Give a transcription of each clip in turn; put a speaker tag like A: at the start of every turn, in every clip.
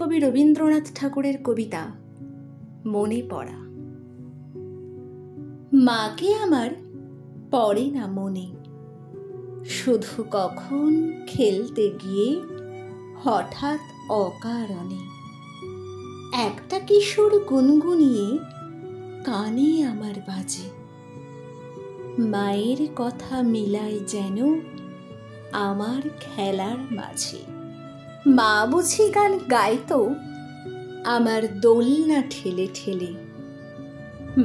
A: কবি রবীন্দ্রনাথ ঠাকুরের কবিতা মনে পড়া। মাকে আমার পড়ে না মনে, শুধু কখন খেলতে গিয়ে হঠাৎ অকারণে একটা কিশোর গুনগুনিয়ে কানে আমার বাজে। মায়ের কথা মিলায় যেন আমার খেলার মাঝে। মা বুঝি গান গাইতো আমার দোলনা ঠেলে ঠেলে।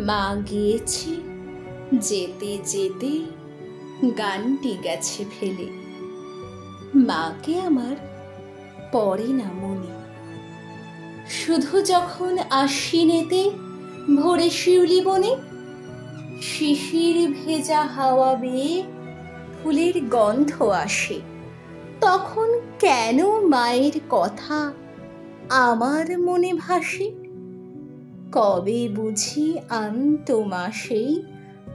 A: মা গিয়েছে যেতে যেতে গানটি গেছে ফেলে। মাকে আমার পড়ে না মনে, শুধু যখন আশ্বিনেতে ভোরে শিউলি বনে শিশির ভেজা হাওয়া বেয়ে ফুলের গন্ধ আসে, তখন কেন মায়ের কথা আমার মনে ভাসে। কবে বুঝি আনতো মা সেই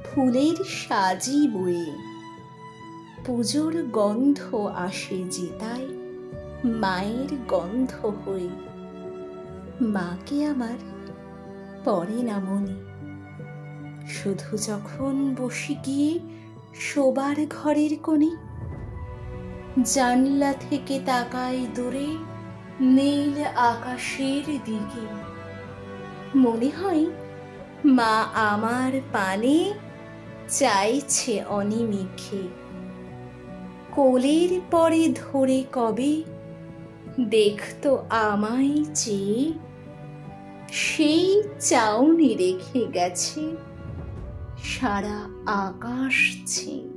A: ফুলের সাজি বয়ে, পুজোর গন্ধ আসে যে তাই মায়ের গন্ধ হয়ে। মাকে আমার পড়ে না মনে, শুধু যখন বসে গিয়ে শোবার ঘরের কোণে জানলা থেকে তাকাই দূরে নীল আকাশের দিকে। মনে হয় মা আমার পানে চাইছে অনিমিষে। কোলের পরে ধরে কবে দেখতো আমায় চেয়ে, সেই চাউনি রেখে গেছে সারা আকাশ ছেয়ে।